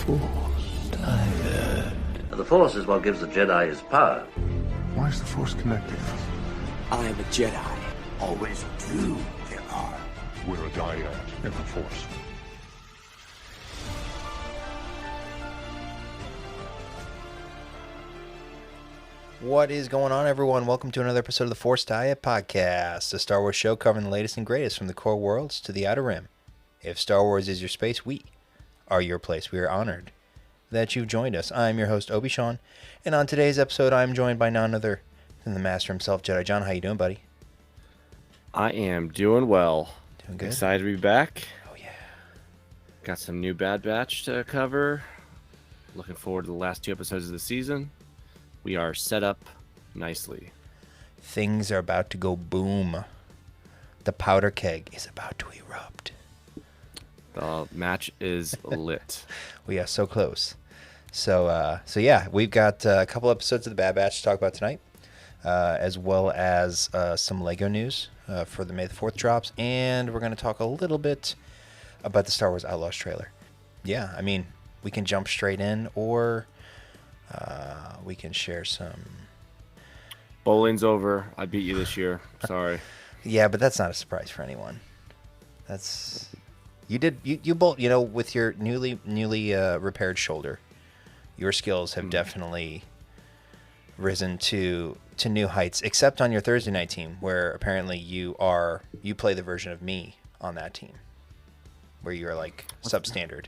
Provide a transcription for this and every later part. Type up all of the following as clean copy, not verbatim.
Force tired. The Force is what gives the Jedi his power. Why is the Force connecting us? I am a Jedi. Always two there are. We're a dyad in the Force. What is going on, everyone? Welcome to another episode of the Force Diet Podcast, a Star Wars show covering the latest and greatest from the core worlds to the Outer Rim. If Star Wars is your space, we are your place. We are honored that you've joined us. I'm your host, Obi Sean, and on today's episode, I'm joined by none other than the master himself, Jedi John. How you doing, buddy? I am doing well. Doing good? Excited to be back. Oh, yeah. Got some new Bad Batch to cover. Looking forward to the last two episodes of the season. We are set up nicely. Things are about to go boom. The powder keg is about to erupt. The match is lit. We are so close. So yeah, we've got a couple episodes of the Bad Batch to talk about tonight, as well as some Lego news for the May the 4th drops, and we're going to talk a little bit about the Star Wars Outlaws trailer. Yeah, I mean, we can jump straight in, or we can share some. Bowling's over. I beat you this year. Sorry. Yeah, but that's not a surprise for anyone. That's you both, you know, with your newly repaired shoulder, your skills have definitely risen to new heights, except on your Thursday night team, where apparently you play the version of me on that team, where you're like substandard.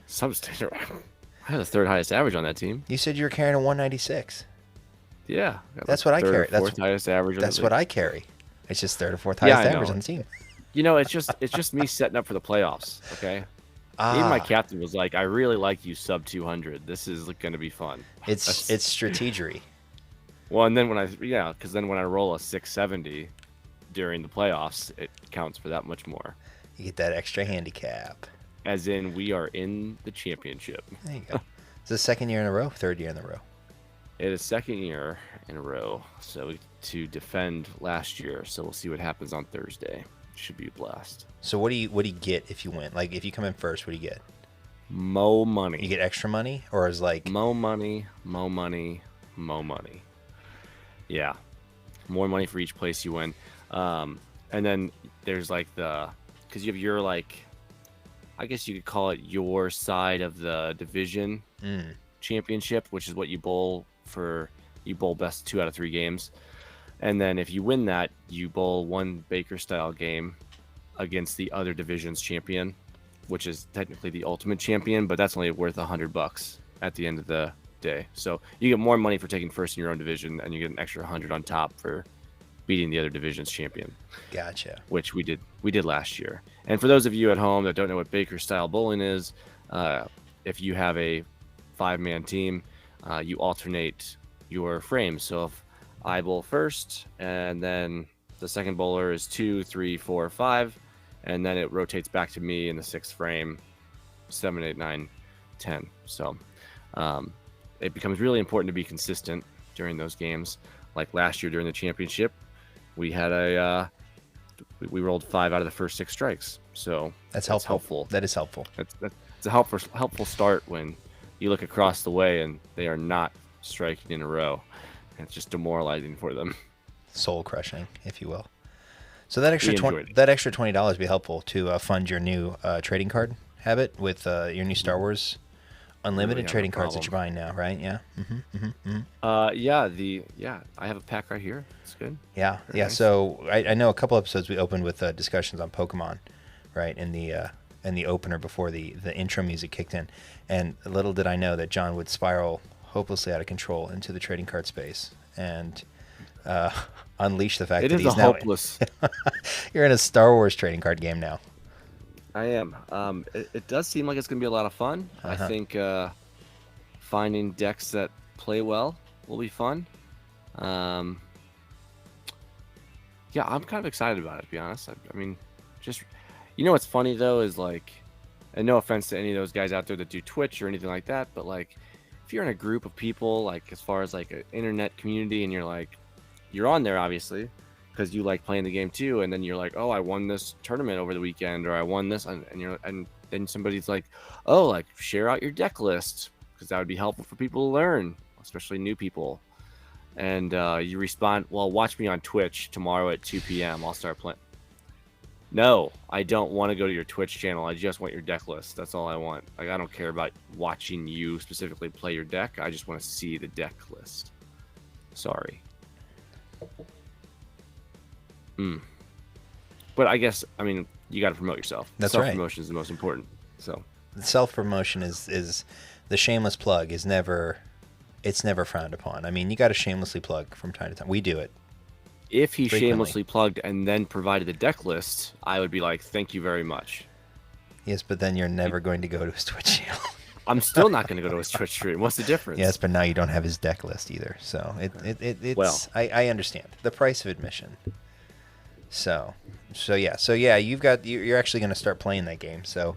Substandard. I had the third highest average on that team. You said you were carrying a 196. Yeah. That's what I carry. That's fourth highest average. That's what I carry. It's just third or fourth highest average on the team. You know, it's just me setting up for the playoffs. Okay. Even my captain was like, "I really like you sub 200. This is going to be fun." It's strategery. Well, and then because then when I roll a 670 during the playoffs, it counts for that much more. You get that extra handicap. As in, we are in the championship. There you go. Is this second year in a row? Third year in a row? It is second year in a row. So to defend last year. So we'll see what happens on Thursday. Should be a blast. So what do you get if you win? Like, if you come in first, what do you get? Mo money. You get extra money, or is like mo money, mo money, mo money. Yeah, more money for each place you win. And then there's like because you have your I guess you could call it your side of the division championship, which is what you bowl for. You bowl best 2 out of 3 games. And then if you win that, you bowl one Baker-style game against the other division's champion, which is technically the ultimate champion, but that's only worth $100 at the end of the day. So you get more money for taking first in your own division, and you get an extra 100 on top for beating the other division's champion. Gotcha. Which we did last year. And for those of you at home that don't know what Baker-style bowling is, if you have a 5-man team, you alternate your frames. So if I bowl first, and then the second bowler is 2, 3, 4, 5, and then it rotates back to me in the 6th frame, 7, 8, 9, 10. So it becomes really important to be consistent during those games. Like last year during the championship, we had we rolled 5 out of the first 6 strikes. So that's helpful. That is helpful. It's a helpful start when you look across the way and they are not striking in a row. It's just demoralizing for them. Soul crushing, if you will. So that extra $20 would be helpful to fund your new trading card habit with your new Star Wars unlimited trading cards that you're buying now, right? Yeah. I have a pack right here. It's good. Yeah. Very yeah. nice. So I know a couple episodes we opened with discussions on Pokemon, right? In the opener before the intro music kicked in, and little did I know that John would spiral hopelessly out of control into the trading card space and unleash the fact that he's now hopeless. You're in a Star Wars trading card game now. I am. It does seem like it's going to be a lot of fun. I think finding decks that play well will be fun. Yeah, I'm kind of excited about it, to be honest. I mean, just, what's funny though is and no offense to any of those guys out there that do Twitch or anything like that, but if you're in a group of people, as far as an internet community, and you're on there obviously because you like playing the game too, and then you're like, oh, I won this tournament over the weekend, or I won this, and then somebody's like, oh, like share out your deck list because that would be helpful for people to learn, especially new people. And you respond, well, watch me on Twitch tomorrow at 2 p.m. I'll start playing. No, I don't want to go to your Twitch channel. I just want your deck list. That's all I want. Like, I don't care about watching you specifically play your deck. I just want to see the deck list. Sorry. But I guess, I mean, you got to promote yourself. That's right. Self-promotion is the most important. So Self-promotion is the shameless plug is never, it's never frowned upon. I mean, you got to shamelessly plug from time to time. We do it. If he frequently. Shamelessly plugged and then provided the deck list, I would be like, thank you very much. Yes, but then you're never going to go to his Twitch channel. I'm still not going to go to his Twitch stream. What's the difference? Yes, but now you don't have his deck list either. So it's Well. I understand the price of admission. So yeah, you're actually going to start playing that game. So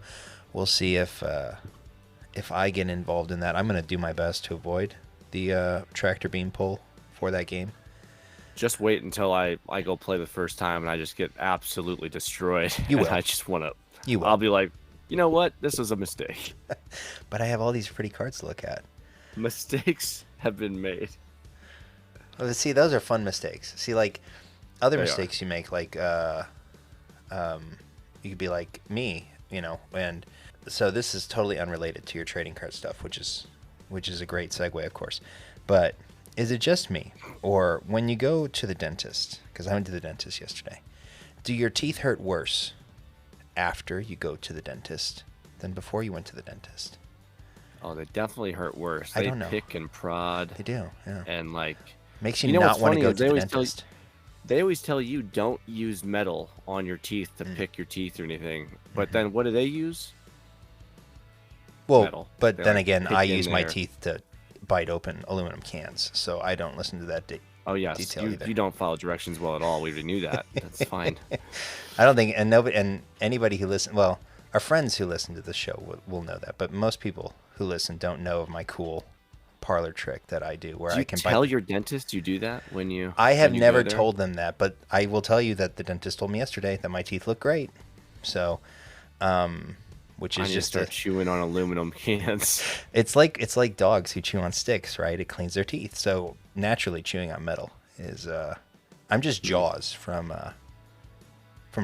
we'll see if I get involved in that. I'm going to do my best to avoid the tractor beam pull for that game. Just wait until I go play the first time and I just get absolutely destroyed. You will. And I just want to. You will. I'll be like, you know what? This was a mistake. But I have all these pretty cards to look at. Mistakes have been made. Well, see, those are fun mistakes. See, like other They mistakes you make, like you could be like me, you know. And so this is totally unrelated to your trading card stuff, which is a great segue, of course. But is it just me, or when you go to the dentist? Because I went to the dentist yesterday. Do your teeth hurt worse after you go to the dentist than before you went to the dentist? Oh, they definitely hurt worse. I They don't know. pick and prod. They do, yeah. And like, Makes you, you know not what's want to funny go is to they the always tell you- dentist. They always tell you don't use metal on your teeth to pick your teeth or anything. But then what do they use? Well, metal. but They, then like, again, pick I in use my there. teeth to bite open aluminum cans, so I don't listen to that Oh yes, detail either. you don't follow directions well at all. We already knew that. That's fine. I don't think, and nobody, and anybody who listen, well, our friends who listen to the show will know that, but most people who listen don't know of my cool parlor trick that I do, where Do I you can tell bite. your dentist you do that when you? I have when you go never there? told them that, but I will tell you that the dentist told me yesterday that my teeth look great. So, which I is need to just start chewing on aluminum cans. it's like dogs who chew on sticks, right? It cleans their teeth. So naturally, chewing on metal is I'm just Jaws from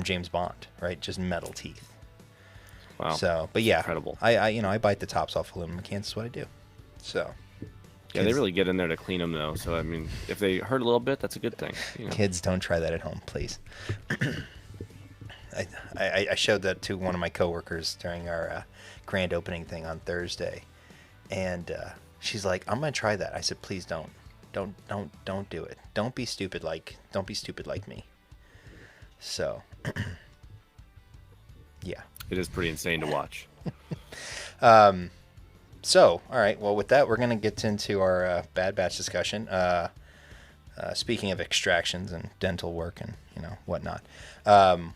James Bond, right? Just metal teeth. Wow. So, but yeah, Incredible. I bite the tops off aluminum cans. That's what I do. So, Yeah, they kids- really get in there to clean them though. So I mean, if they hurt a little bit, that's a good thing. You know? Kids, don't try that at home, please. I showed that to one of my coworkers during our grand opening thing on Thursday, and she's like, "I'm gonna try that." I said, "Please don't do it. Don't be stupid like me." So, yeah. It is pretty insane to watch. So, all right. Well, with that, we're gonna get into our Bad Batch discussion. Speaking of extractions and dental work and whatnot,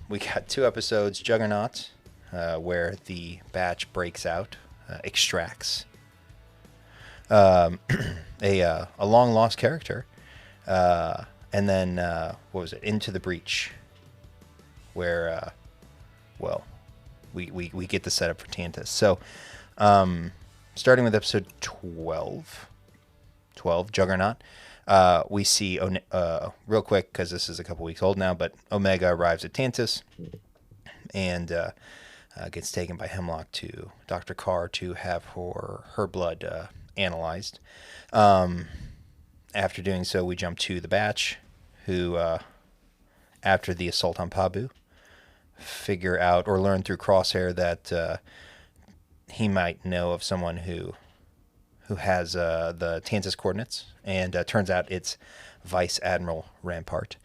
we got 2 episodes. Juggernaut, where the Batch breaks out, extracts a long lost character, and then what was it? Into the Breach, where we get the setup for Tantiss. So, starting with episode 12, Juggernaut. We see, real quick, because this is a couple weeks old now, but Omega arrives at Tantiss and gets taken by Hemlock to Dr. Carr to have her blood analyzed. After doing so, we jump to the Batch, who, after the assault on Pabu, figure out or learn through Crosshair that he might know of someone who has the Tantiss coordinates, and break. Turns out it's Vice Admiral Rampart,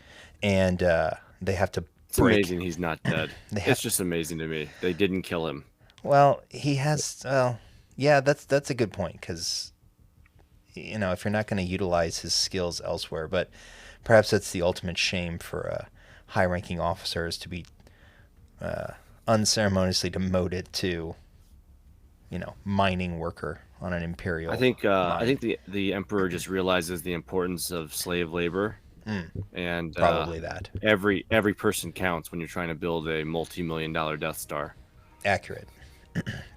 and they have to It's amazing he's not dead. They have- It's just amazing to me. They didn't kill him. Well, he has. Yeah, that's a good point, because if you're not going to utilize his skills elsewhere, but perhaps that's the ultimate shame for a high-ranking officer, is to be unceremoniously demoted to mining worker on an Imperial. I think mine. the Emperor just realizes the importance of slave labor, and Probably that. every person counts when you're trying to build a multi-million-dollar Death Star. Accurate.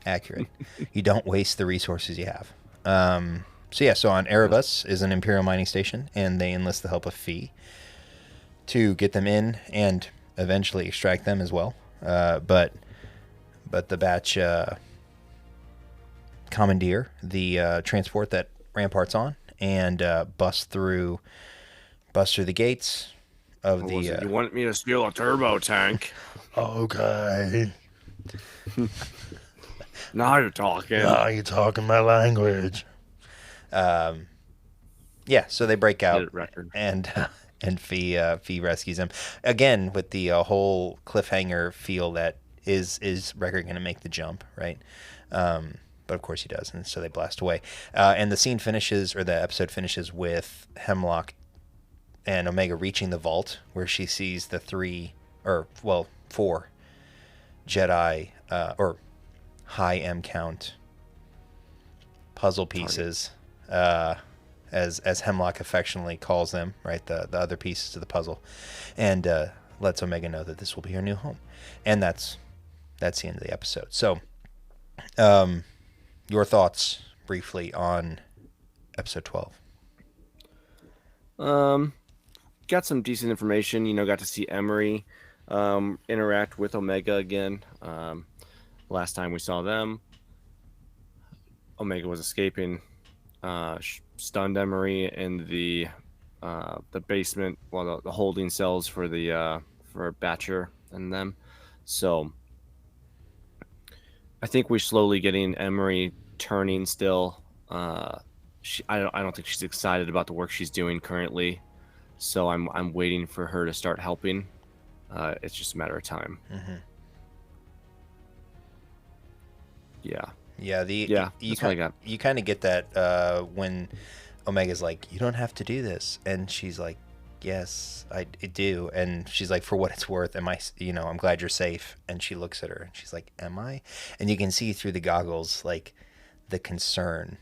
Accurate. You don't waste the resources you have. So on Erebus is an Imperial mining station, and they enlist the help of Fee to get them in and eventually extract them as well. But the batch commandeer the transport that Rampart's on and bust through the gates of the. You want me to steal a turbo tank? Okay. Now you're talking. Now you're talking my language. Yeah, so they break out Record. and Fee rescues him again with the whole cliffhanger feel that is Wrecker going to make the jump, right? But of course he does, and so they blast away. And the scene finishes, or the episode finishes, with Hemlock and Omega reaching the vault where she sees the 4 Jedi or high M count puzzle pieces, as Hemlock affectionately calls them, right? The other pieces to the puzzle, and lets Omega know that this will be her new home, and that's the end of the episode. So, your thoughts briefly on episode 12? Got some decent information. Got to see Emery interact with Omega again. Last time we saw them, Omega was escaping, stunned Emery in the basement, well, the holding cells for Batcher and them. So I think we're slowly getting Emery turning still. I don't think she's excited about the work she's doing currently. So I'm waiting for her to start helping. It's just a matter of time. Mm-hmm. Yeah. You kind of get that when Omega's like, you don't have to do this, and she's like, yes, I do, and she's like, for what it's worth, am I? I'm glad you're safe. And she looks at her and she's like, am I? And you can see through the goggles like the concern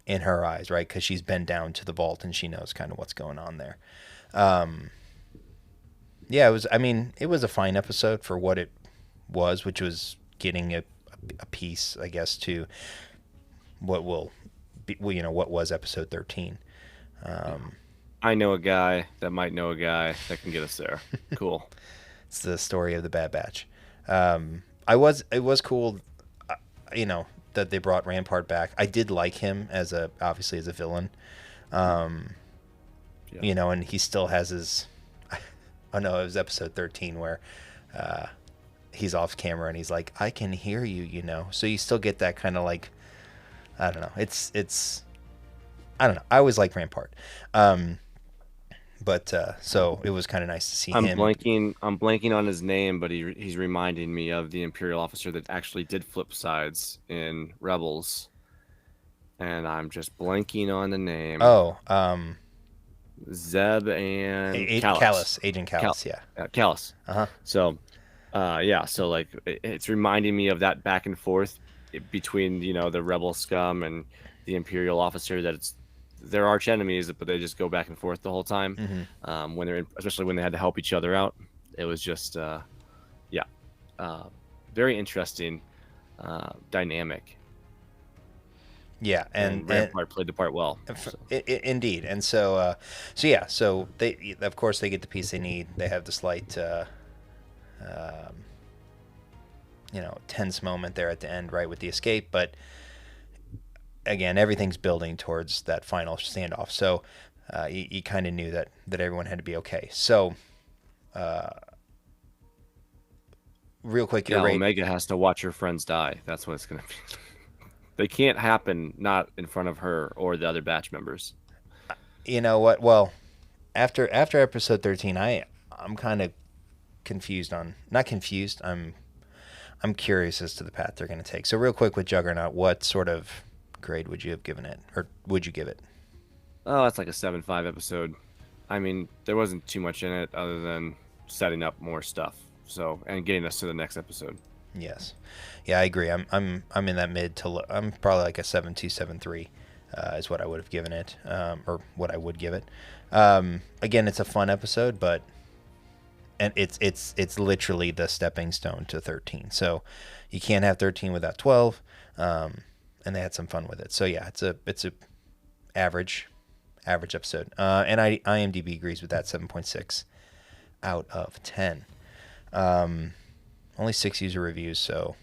in her eyes, right? Because she's been down to the vault and she knows kind of what's going on there. It was a fine episode for what it was, which was getting a piece, I guess, to what will be, what was episode 13. I know a guy that might know a guy that can get us there. Cool. It's the story of the Bad Batch. It was cool, that they brought Rampart back. I did like him obviously as a villain. And he still has his. Oh no, it was episode 13 where he's off camera and he's like, I can hear you, So you still get that kind of like, I don't know. It's I don't know. I always like Rampart. So it was kind of nice to see him. I'm blanking on his name, but he's reminding me of the Imperial officer that actually did flip sides in Rebels. And I'm just blanking on the name. Oh, Zeb and Callus. Agent Callus, yeah. Callus. Uh-huh. So, so like it's reminding me of that back and forth between, the Rebel scum and the Imperial officer, that they're arch enemies, but they just go back and forth the whole time. Mm-hmm. Especially when they had to help each other out. It was just, very interesting dynamic. Yeah, and Rampart played the part well. Indeed, and so they, of course, they get the piece they need. They have the slight, tense moment there at the end, right, with the escape. But again, everything's building towards that final standoff. So you kind of knew that everyone had to be okay. So, real quick, Omega has to watch her friends die. That's what it's gonna be. They can't happen not in front of her or the other batch members. You know what? Well, after episode 13, I'm kind of confused on. Not confused. I'm curious as to the path they're going to take. So real quick with Juggernaut, what sort of grade would you have given it, or would you give it? Oh, that's like a 7.5 episode. I mean, there wasn't too much in it other than setting up more stuff. So, and getting us to the next episode. Yes, yeah, I agree. I'm in that mid to I'm probably like a 7.2, 7.3 is what I would have given it, or what I would give it. Again, it's a fun episode, but and it's literally the stepping stone to 13. So you can't have 13 without 12. And they had some fun with it. So yeah, it's a average episode. And IMDb agrees with that, 7.6 out of 10. Only 6 user reviews, so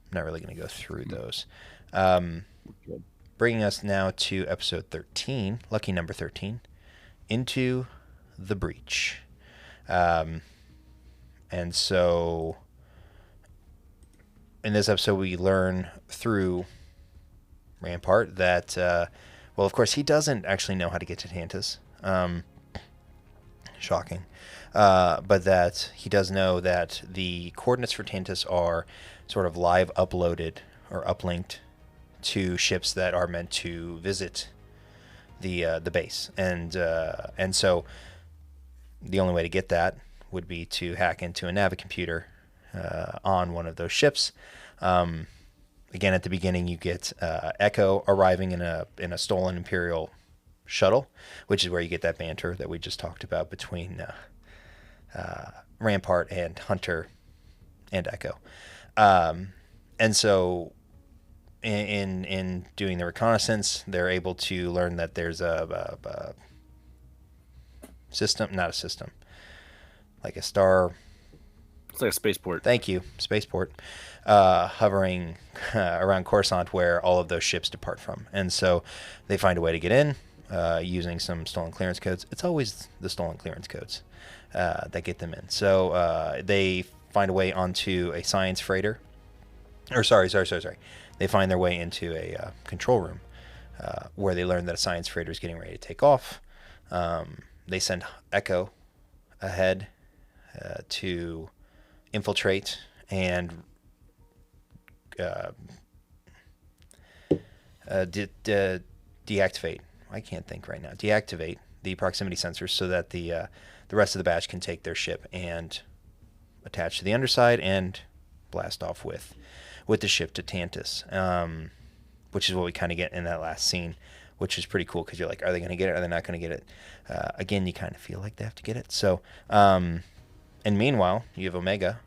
I'm not really going to go through those. Bringing us now to episode 13, lucky number 13, Into the Breach. And so in this episode, we learn through Rampart that, well, of course, he doesn't actually know how to get to Tantiss. Shocking. But that he does know that the coordinates for Tantiss are sort of live uploaded or uplinked to ships that are meant to visit the base, and so the only way to get that would be to hack into a navicomputer on one of those ships. Again, at the beginning, you get Echo arriving in a stolen Imperial shuttle, which is where you get that banter that we just talked about between Rampart and Hunter and Echo. And so in doing the reconnaissance, they're able to learn that there's a system, not a system, like a star. It's like a spaceport. Thank you, spaceport, hovering around Coruscant, where all of those ships depart from. And so they find a way to get in using some stolen clearance codes. It's always the stolen clearance codes that get them in. So they find a way onto a science freighter. Or sorry. They find their way into a control room where they learn that a science freighter is getting ready to take off. They send Echo ahead to infiltrate and deactivate. I can't think right now. Deactivate the proximity sensors so that the rest of the batch can take their ship and attach to the underside and blast off with the ship to Tantiss, which is what we kind of get in that last scene, which is pretty cool because you're like, are they going to get it? Are they not going to get it? Again, you kind of feel like they have to get it. So, and meanwhile, you have Omega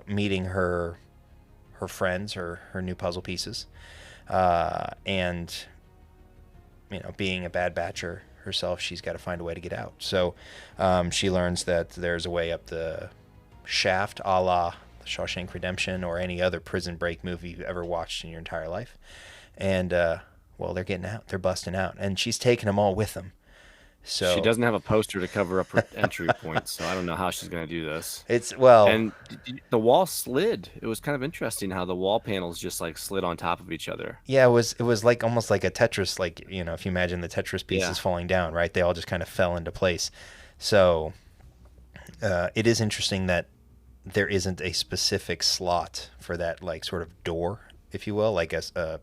meeting her friends, her new puzzle pieces, and being a bad batcher herself, she's got to find a way to get out. So she learns that there's a way up the shaft, a la the Shawshank Redemption or any other prison break movie you've ever watched in your entire life. And well, they're getting out, they're busting out, and she's taking them all with them. So she doesn't have a poster to cover up her entry point, so I don't know how she's going to do this. And the wall slid. It was kind of interesting how the wall panels just like slid on top of each other. Yeah, it was like almost like a Tetris, like if you imagine the Tetris pieces falling down, right? They all just kind of fell into place. So it is interesting that there isn't a specific slot for that, like sort of door, if you will, like a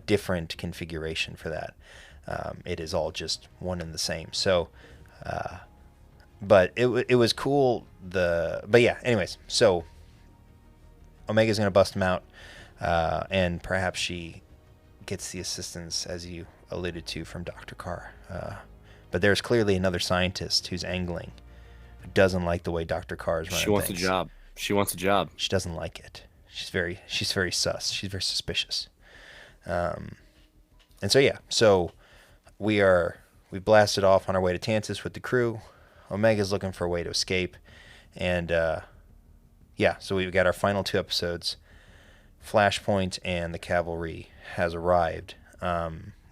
different configuration for that. It is all just one and the same. So, but it was cool. But yeah, anyways, so Omega's going to bust him out, and perhaps she gets the assistance, as you alluded to, from Dr. Carr. But there's clearly another scientist who's angling, who doesn't like the way Dr. Carr is running She wants things. a job. She wants a job. She doesn't like it. She's very sus. She's very suspicious. And so yeah, so we blasted off on our way to Tantiss with the crew. Omega's looking for a way to escape, and yeah, so we've got our final 2 episodes. Flashpoint and the cavalry has arrived,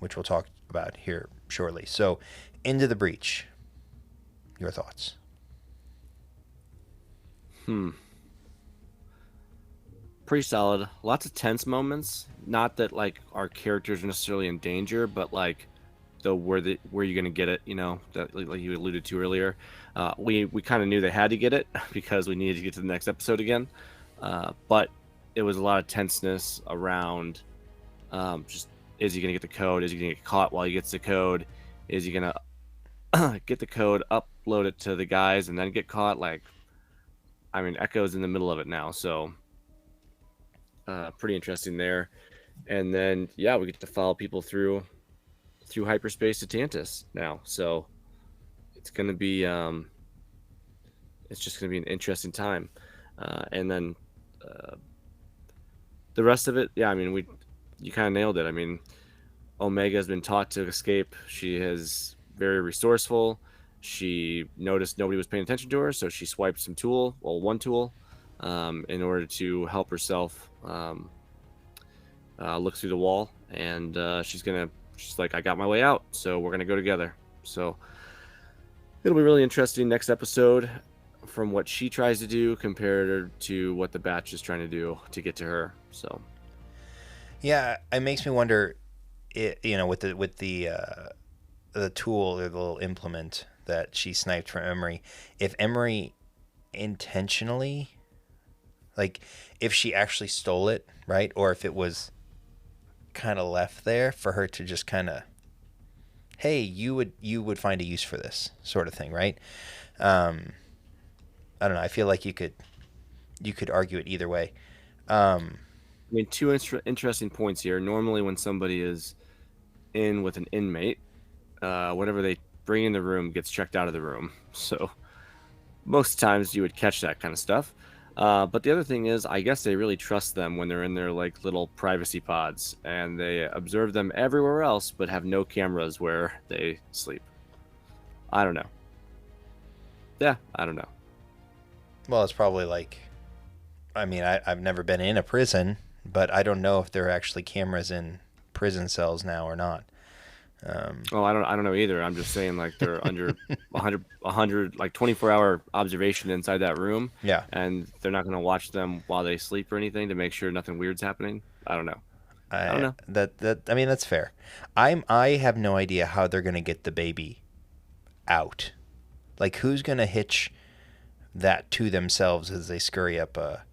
which we'll talk about here shortly. So, Into the Breach. Your thoughts? Pretty solid. Lots of tense moments. Not that like our characters are necessarily in danger, but like where you're gonna get it. That like you alluded to earlier. We kind of knew they had to get it because we needed to get to the next episode again. But it was a lot of tenseness around just, is he gonna get the code? Is he gonna get caught while he gets the code? Is he gonna get the code, upload it to the guys, and then get caught? Like, I mean, Echo's in the middle of it now, so pretty interesting there. And then yeah, we get to follow people through hyperspace to Tantiss now, so it's gonna be it's just going to be an interesting time. And then the rest of it, yeah, I mean, you kind of nailed it. I mean, Omega has been taught to escape. She is very resourceful. She noticed nobody was paying attention to her, so she swiped one tool, in order to help herself look through the wall. And she's like, I got my way out, so we're gonna go together. So it'll be really interesting next episode from what she tries to do compared to what the Batch is trying to do to get to her. So Yeah, it makes me wonder, with the tool or the little implement that she sniped from Emery, if Emery intentionally, like, if she actually stole it, right, or if it was kind of left there for her to just kind of, hey, you would find a use for this sort of thing, right? I don't know. I feel like you could argue it either way. I mean, two interesting points here. Normally, when somebody is in with an inmate, whatever they bring in the room gets checked out of the room. So most times you would catch that kind of stuff. But the other thing is, I guess they really trust them when they're in their like little privacy pods, and they observe them everywhere else, but have no cameras where they sleep. I don't know. Yeah, I don't know. Well, it's probably like, I mean, I've never been in a prison, but I don't know if there are actually cameras in prison cells now or not. Oh, I don't know either. I'm just saying, like, they're under 100 like 24-hour observation inside that room. Yeah. And they're not going to watch them while they sleep or anything to make sure nothing weird's happening. I don't know. I don't know. I mean, that's fair. I have no idea how they're going to get the baby out. Like, who's going to hitch that to themselves as they scurry up a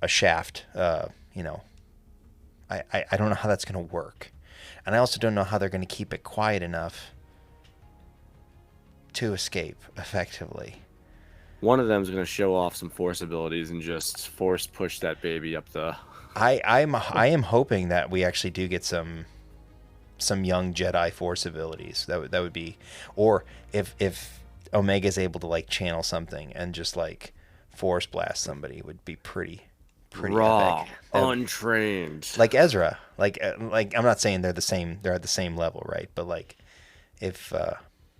shaft? I don't know how that's going to work. And I also don't know how they're going to keep it quiet enough to escape effectively. One of them is going to show off some force abilities and just force push that baby up the... I am hoping that we actually do get some young Jedi force abilities. That would be, or if Omega's able to like channel something and just like force blast somebody, would be pretty raw, epic. untrained, like Ezra. Like I'm not saying they're at the same level, right? But like if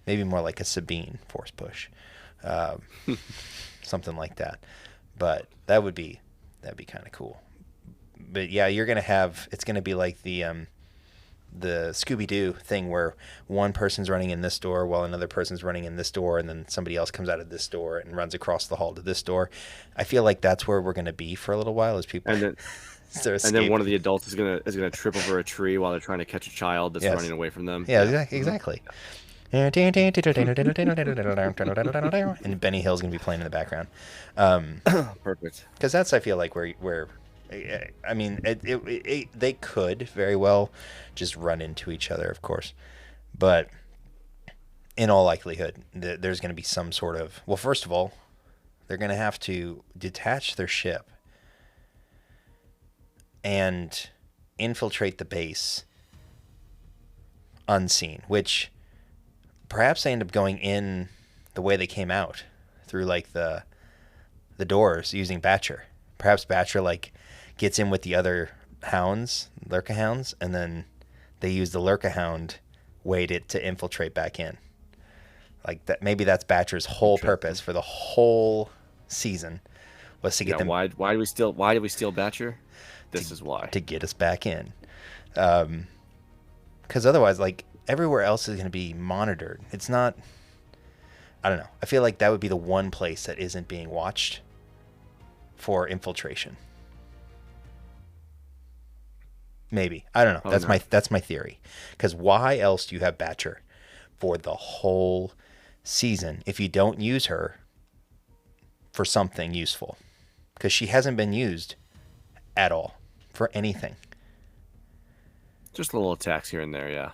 maybe more like a Sabine force push, something like that. But that'd be kind of cool. But yeah, it's gonna be like the Scooby-Doo thing where one person's running in this door while another person's running in this door, and then somebody else comes out of this door and runs across the hall to this door. I feel like that's where we're gonna be for a little while as people. And then one of the adults is gonna trip over a tree while they're trying to catch a child that's running away from them. Yeah, exactly. And Benny Hill's gonna be playing in the background. Perfect. Because that's, I feel like, where I mean, they could very well just run into each other, of course, but in all likelihood, there's going to be some sort of, well, first of all, they're going to have to detach their ship and infiltrate the base unseen, which perhaps they end up going in the way they came out, through like the doors, using Batcher. Perhaps Batcher like gets in with the other hounds, Lurka hounds, and then they use the Lurka hound way to infiltrate back in. Like that, maybe that's Batcher's whole purpose for the whole season, was to get them. Why did we steal Batcher? This is why, to get us back in. Because otherwise, like, everywhere else is going to be monitored. It's not. I don't know. I feel like that would be the one place that isn't being watched for infiltration. Maybe. I don't know. That's my theory. Because why else do you have Batcher for the whole season if you don't use her for something useful? Because she hasn't been used at all for anything. Just little attacks here and there, yeah.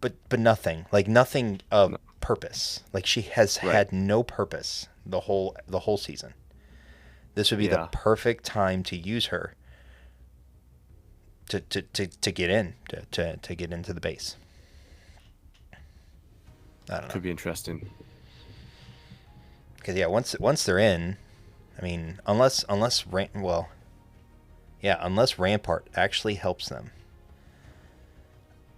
But nothing. Like, nothing of purpose. Like, she has had no purpose the whole season. This would be the perfect time to use her to get in, to get into the base. I don't know. Could be interesting. Because once they're in, I mean, unless Rampart actually helps them.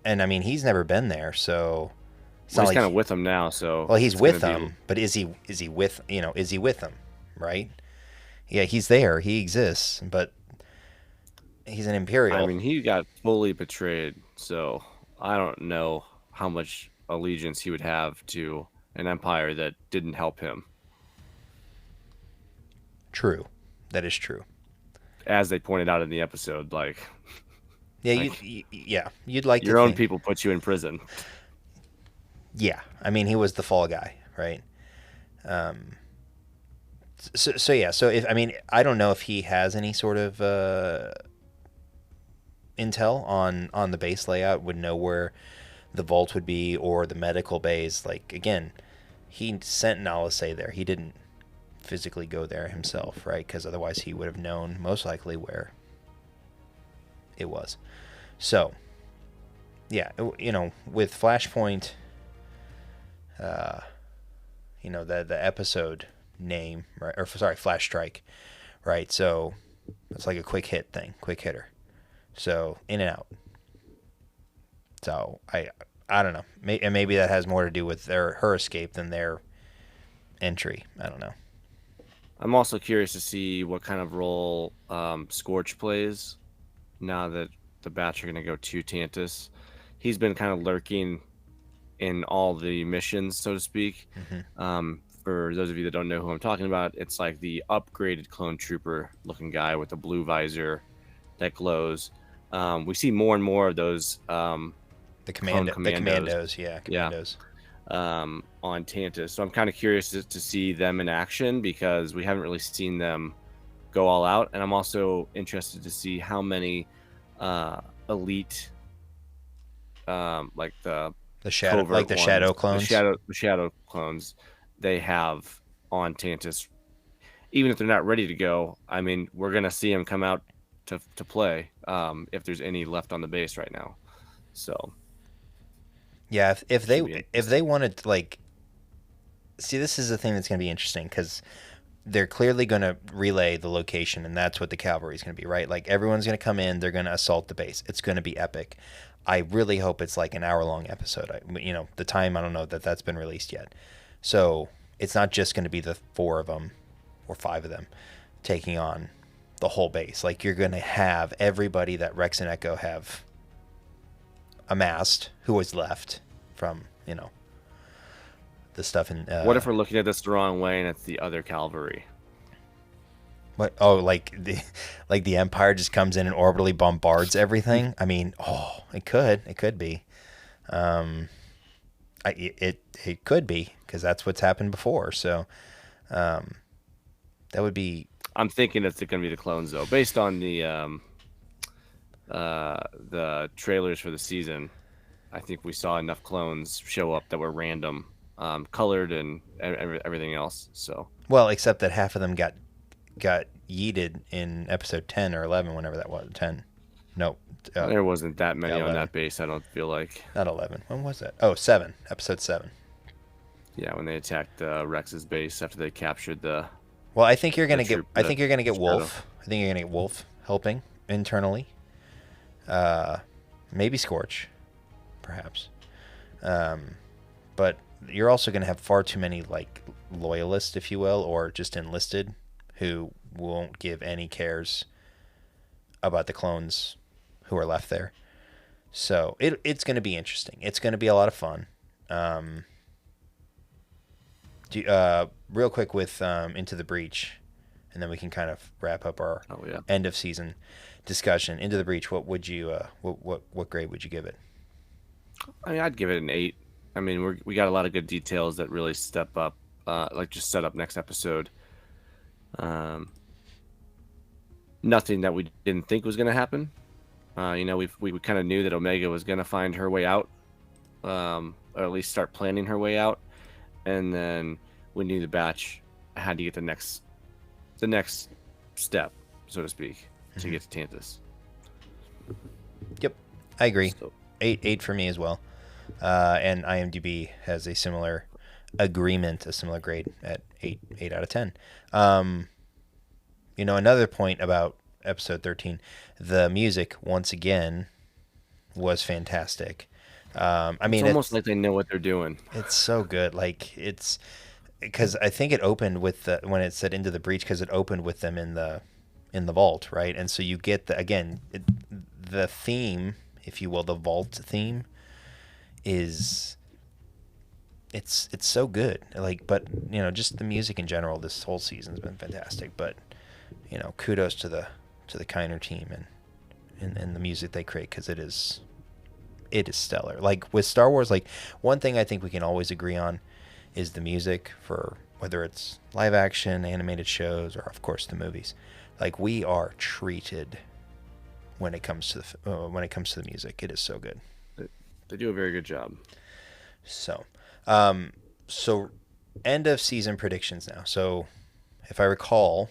And I mean, he's never been there, so it's Well, not he's like kind of with them now, so well, he's it's with gonna be- them, but is he with them, right? Yeah, he's there, he exists, but he's an Imperial. I mean, he got fully betrayed, so I don't know how much allegiance he would have to an empire that didn't help him. True, that is true. As they pointed out in the episode, Yeah, like, you'd like your to own think, people put you in prison. Yeah, I mean, he was the fall guy, right? So yeah, so if I mean, I don't know if he has any sort of intel on the base layout, would know where the vault would be or the medical bays. Like again, he sent Nalase there. He didn't physically go there himself, right? Because otherwise he would have known most likely where it was. So yeah, with Flashpoint, the episode name, right? Or sorry, Flash Strike, right? So it's like a quick hit thing, quick hitter. So in and out. So I don't know. And maybe that has more to do with her escape than their entry. I don't know. I'm also curious to see what kind of role Scorch plays now that the Batch are going to go to Tantiss. He's been kind of lurking in all the missions, so to speak. For those of you that don't know who I'm talking about, it's like the upgraded clone trooper looking guy with a blue visor that glows. We see more and more of those The commandos, yeah, commandos. On Tantiss. So I'm kind of curious to see them in action because we haven't really seen them go all out. And I'm also interested to see how many elite, like the shadow, covert like the ones, shadow clones, the shadow clones they have on Tantiss. Even if they're not ready to go, I mean, we're gonna see them come out to play if there's any left on the base right now. So yeah, if they wanted to, like, see, this is the thing that's gonna be interesting because they're clearly gonna relay the location, and that's what the cavalry is gonna be, right? Like everyone's gonna come in, they're gonna assault the base. It's gonna be epic. I really hope it's like an hour-long episode. The time, I don't know that's been released yet. So it's not just going to be the 4 of them or 5 of them taking on the whole base. Like you're going to have everybody that Rex and Echo have amassed who was left from, the stuff in... what if we're looking at this the wrong way and it's the other cavalry? What? Oh, like the Empire just comes in and orbitally bombards everything? I mean, it could be. It could be because that's what's happened before. So that would be. I'm thinking it's going to be the clones though, based on the trailers for the season. I think we saw enough clones show up that were random, colored and everything else. So well, except that half of them got yeeted in episode 10 or 11, whenever that was. 10. Nope. There wasn't that many 11. on that base, I don't feel like. Not 11. When was that? Oh, 7. Episode 7. Yeah, when they attacked Rex's base after they captured the... Well, I think you're going to get... I think you're going to get shadow. Wolf. I think you're going to get Wolf helping internally. Maybe Scorch, perhaps. But you're also going to have far too many, like, loyalists, if you will, or just enlisted, who won't give any cares about the clones who are left there. So it's going to be interesting. It's going to be a lot of fun. Real quick with Into the Breach, and then we can kind of wrap up our end of season discussion. Into the Breach, what would you what grade would you give it? I mean, I'd give it an 8. I mean, we got a lot of good details that really step up, like just set up next episode. Nothing that we didn't think was going to happen. We kind of knew that Omega was going to find her way out, or at least start planning her way out, and then we knew the Batch had to get the next step, so to speak, to get to Tantiss. Yep, I agree. So, 8 for me as well, and IMDb has a similar agreement, a similar grade at 8 out of 10. Another point about episode 13, the music once again was fantastic. It's almost like they know what they're doing. It's so good. Like it's because I think it opened with when it said Into the Breach, because it opened with them in the vault, right? And so you get the theme, if you will, the vault theme is it's so good. Like, but just the music in general, this whole season's been fantastic. But kudos to the Kiner team and the music they create, because it is stellar. Like with Star Wars, like one thing I think we can always agree on is the music, for whether it's live action, animated shows, or of course the movies. Like we are treated when it comes to the music. It is so good. They do a very good job. So, end of season predictions now. So, if I recall,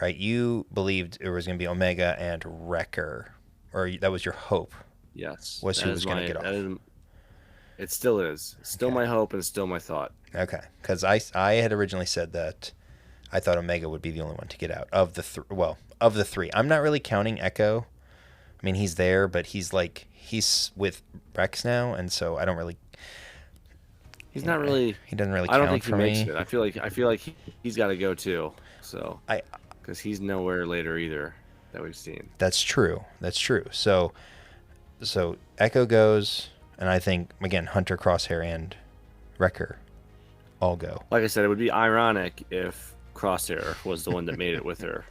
right, you believed it was going to be Omega and Wrecker, or that was your hope. Yes. Was who was going to get off. It still is. It's still my hope, and it's still my thought. Okay, because I had originally said that I thought Omega would be the only one to get out of the three. I'm not really counting Echo. I mean, he's there, but he's with Rex now, and so I don't really. He's not really. He doesn't really. I don't count think he for makes me. it. I feel like he's got to go too. So because he's nowhere later either that we've seen. That's true. So Echo goes, and I think again Hunter, Crosshair, and Wrecker all go. Like I said, it would be ironic if Crosshair was the one that made it with her.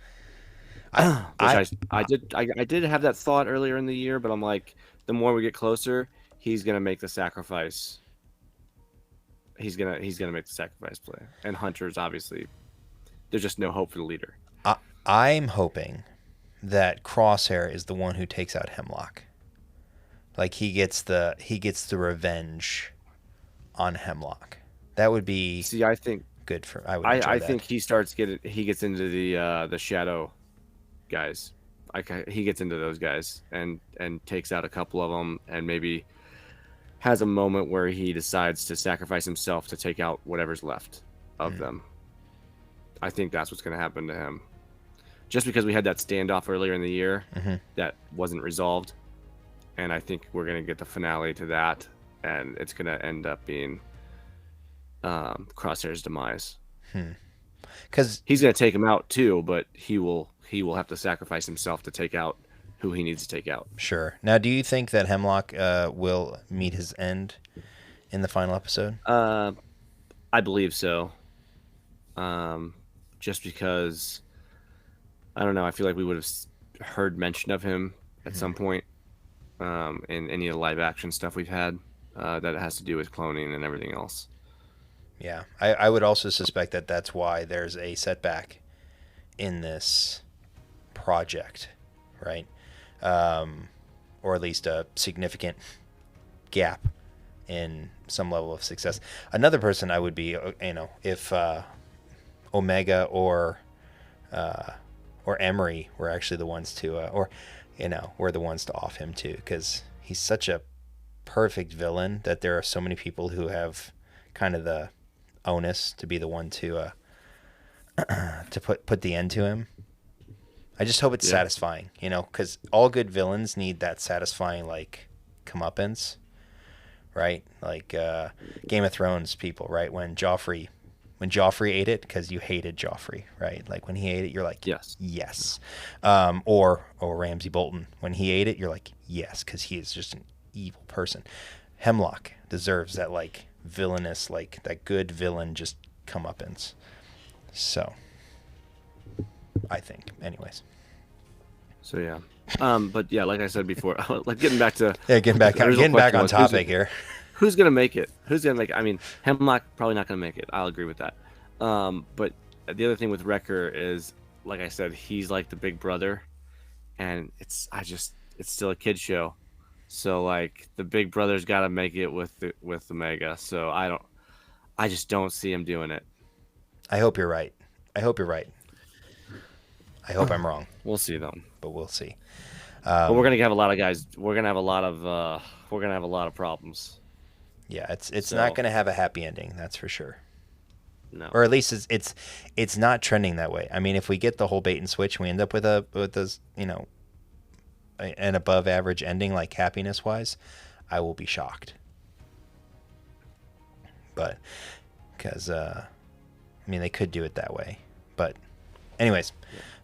I did have that thought earlier in the year, but I'm like, the more we get closer, he's gonna make the sacrifice. He's gonna make the sacrifice play, and Hunter's obviously, there's just no hope for the leader. I'm hoping that Crosshair is the one who takes out Hemlock. Like he gets the revenge on Hemlock. That would be I think good for. I think he gets into the shadow guys. He gets into those guys and takes out a couple of them, and maybe has a moment where he decides to sacrifice himself to take out whatever's left of them. I think that's what's going to happen to him. Just because we had that standoff earlier in the year that wasn't resolved, and I think we're going to get the finale to that, and it's going to end up being Crosshair's demise. Because he's going to take him out too, but he will have to sacrifice himself to take out who he needs to take out. Sure. Now, do you think that Hemlock will meet his end in the final episode? I believe so. Just because, I don't know, I feel like we would have heard mention of him at some point in any of the live action stuff we've had that it has to do with cloning and everything else. Yeah, I would also suspect that that's why there's a setback in this project, right? Or at least a significant gap in some level of success. Another person I would be, if Omega or Emery were actually the ones to, were the ones to off him too, because he's such a perfect villain that there are so many people who have kind of the onus to be the one to put the end to him. I just hope it's satisfying, because all good villains need that satisfying, like, comeuppance, right? Like Game of Thrones people, right? When Joffrey ate it, because you hated Joffrey, right? Like when he ate it, you're like, yes. Or Ramsay Bolton, when he ate it, you're like, yes, because he is just an evil person. Hemlock deserves that, like, villainous, like that good villain, just comeuppance. So, I think, anyways. So yeah, but yeah, like I said before, like getting back on topic here. Who's gonna make it? I mean, Hemlock probably not gonna make it. I'll agree with that. But the other thing with Wrecker is, like I said, he's like the big brother, and it's still a kid show. So like the big brother's got to make it with the Mega. So I just don't see him doing it. I hope you're right. I hope I'm wrong. We'll see though. But we'll see. But we're gonna have a lot of guys. We're gonna have a lot of problems. Yeah, it's So, not going to have a happy ending, that's for sure. no. Or at least it's not trending that way. I mean, if we get the whole bait and switch, and we end up with this, an above average ending, like happiness wise, I will be shocked. But because they could do it that way. But anyways,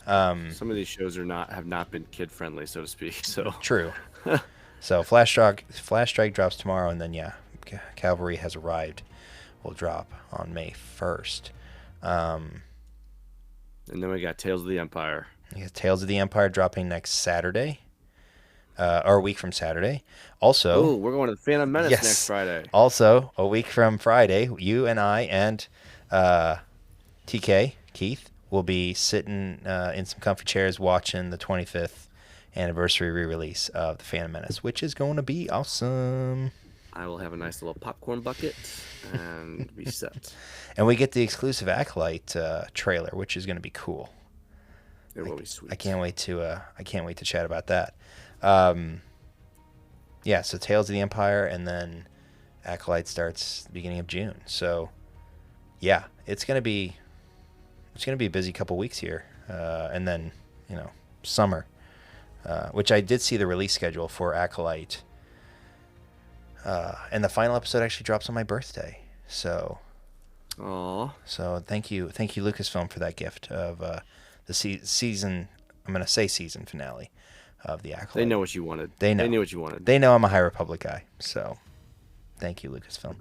Some of these shows have not been kid friendly, so to speak. So true. So Flash Strike drops tomorrow, and then Cavalry has arrived. Will drop on May 1st. And then we got Tales of the Empire. Tales of the Empire dropping next Saturday, or a week from Saturday. Also, oh, we're going to the Phantom Menace yes, next Friday. Also, a week from Friday, you and I and TK Keith will be sitting in some comfy chairs watching the 25th anniversary re-release of the Phantom Menace, which is going to be awesome. I will have a nice little popcorn bucket and be set. And we get the exclusive Acolyte trailer, which is going to be cool. It will be sweet. I can't wait to chat about that. So Tales of the Empire, and then Acolyte starts beginning of June. So yeah, it's gonna be a busy couple weeks here, and then summer, which I did see the release schedule for Acolyte. And the final episode actually drops on my birthday. So, thank you, Lucasfilm, for that gift of the season. I'm gonna say season finale of the Acolyte. They know what you wanted. They knew what you wanted. They know I'm a High Republic guy. So, thank you, Lucasfilm.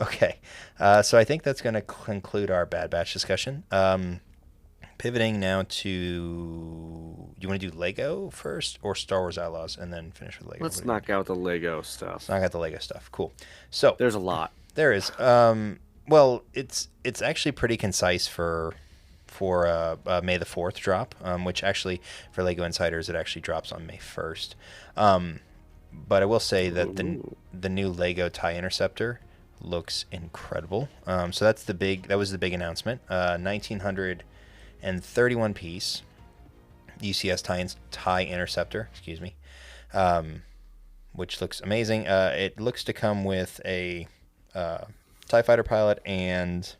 Okay, so I think that's gonna conclude our Bad Batch discussion. Pivoting now to, you want to do Lego first or Star Wars Outlaws and then finish with Lego? Let's knock out the Lego stuff. Let's knock out the Lego stuff. Cool. So there's a lot. There is. Well, it's actually pretty concise for May the 4th drop, which actually for Lego Insiders it actually drops on May 1st. But I will say that the new Lego TIE Interceptor looks incredible. So that was the big announcement. 1931 piece UCS TIE Interceptor, excuse me, which looks amazing. It looks to come with a TIE fighter pilot, and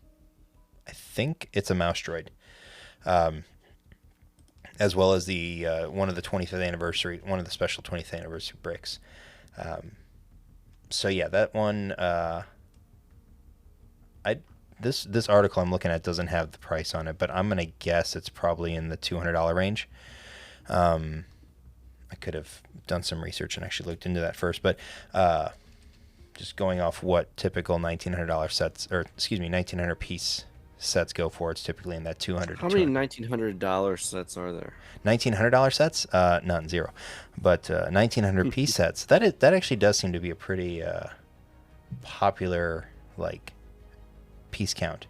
I think it's a mouse droid, as well as the one of the special 20th anniversary bricks. So yeah, that one. This article I'm looking at doesn't have the price on it, but I'm gonna guess it's probably in the $200 range. I could have done some research and actually looked into that first, but just going off what typical $1,900 sets, or excuse me, 1,900 piece sets go for, it's typically in that $200. How many $1,900 sets are there? $1,900 sets? None, zero. But 1,900 piece sets. That actually does seem to be a pretty popular piece count.